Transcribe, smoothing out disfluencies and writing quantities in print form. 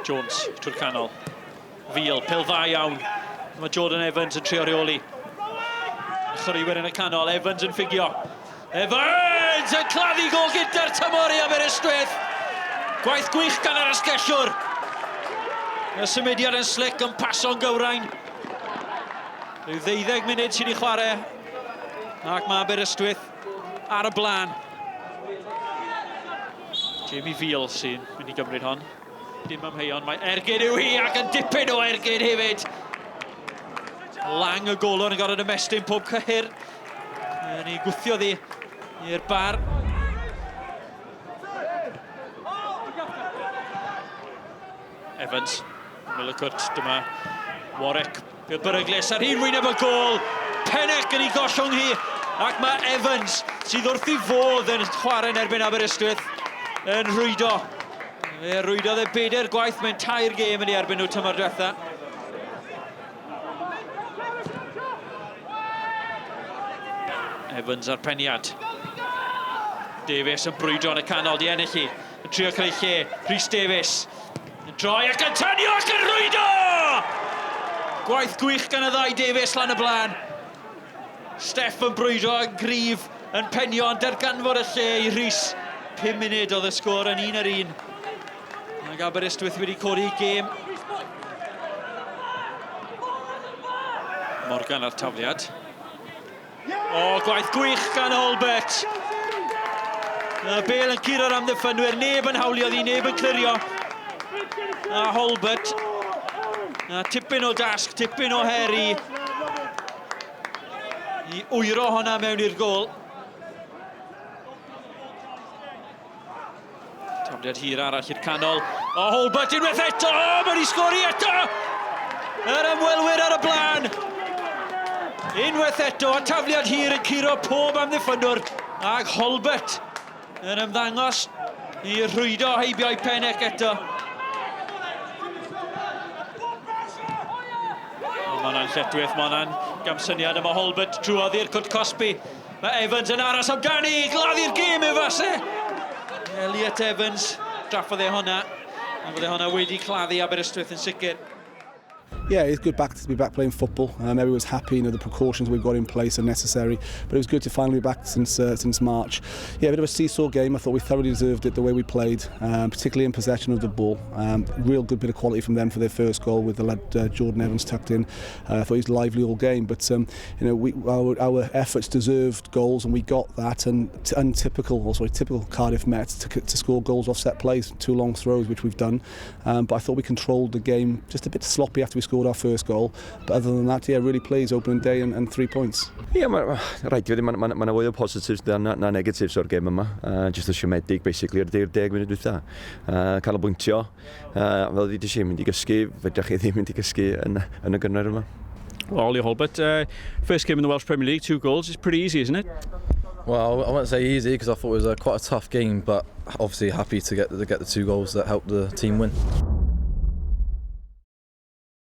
Jones trwy'r canol. Fiel, pil dda iawn. Mae Jordan Evans yn trio reoli. Chwaraewyr yn y canol, Evans yn ffigio. Evans yn claddu gol gyda'r tymor i Aberystwyth. Gwaith gwych gan yr asgellwr. Y symudiad yn slic yn paso'n gywrain. Rhyw 12 munud sy'n ei chwarae. Ac mae Aberystwyth ar y blaen. Jamie Fiel sy'n mynd i gymryd hon. Dim amheuon, mae ergyd yw hi ac yn dipyn o ergyd hefyd. Lang y golwr yn gorfod ymestyn pob cyhyr. Yn ei gwthio ddi i'r bar. Evans, Millicott, dyma Warwick. Bydd Beryglis ar hyn wyneb y gol. Pennec yn ei gollwng hi. Ac mae Evans, sydd wrth i fodd yn chwarae yn erbyn Aberystwyth, yn rwydo. Rwydodd e 4 gwaith mewn 2 gêm yn ei erbyn nhw tymor diwetha. Evans ar peniad. Davies yn brwydro yn y canol, di ennill hi. Yn trio creu lle, Rhys Davies. Yn droi ac yn tynnu ac yn rwydo! Gwaith gwych gan y ddau Davies lan y blaen. Steff yn brwydro yn gryf, yn penio, yn derganfod y lle i Rhys. 5 munud oedd y sgôr yn 1-1. Ac Aberystwyth wedi codi gêm. Morgan ar tafliad. Gwaith gwych gan Holbert. Bale yn curo'r amddiffynwyr, neb yn hawlio ddi, neb yn clirio. A Holbert. Tipyn o dasg, tipyn o heri. I wyro honna mewn i'r gol. Tafliad hir arall i'r canol. Holbert unwaith eto, mae wedi sgori eto! Yr ymwelwyr ar y blaen. Unwaith eto, a tafliad hir yn curo pob amddiffynwr. Ac Holbert yn ymddangos i rwydo heibio'i Pennec eto. Mae hwnna'n lletwyth, mae hwnna'n gamsyniad yma Holbert drwodd i'r Cwt Cosby. Mae Evans yn aros amdani, gladdu'r gêm efase. Elliot Evans, draffodd e hwnna. A fydde hwnna wedi claddu Aberystwyth yn sicr. Yeah, it's good to be back playing football. Everyone's happy, the precautions we've got in place are necessary. But it was good to finally be back since March. Yeah, a bit of a seesaw game. I thought we thoroughly deserved it the way we played, particularly in possession of the ball. Real good bit of quality from them for their first goal with the lad Jordan Evans tucked in. I thought he was lively all game, but our efforts deserved goals and we got that. And typical Cardiff Met to score goals off set plays, 2 long throws, which we've done. But I thought we controlled the game just a bit sloppy after we scored our first goal, but other than that, yeah, really pleased opening day and 3 points. Yeah, right, mae'n fwy o positives na negatives o'r gêm yma. Just y siomedig, basically, ar 10 munud dwytha. Canolbwyntio, fel wedi si, mynd i gysgu, fedrach chi ddim mynd i gysgu yn y gynnar yma. Well, Ollie Holbert, first game in the Welsh Premier League, 2 goals, it's pretty easy, isn't it? Well, I wouldn't say easy because I thought it was quite a tough game, but obviously happy to get the 2 goals that helped the team win.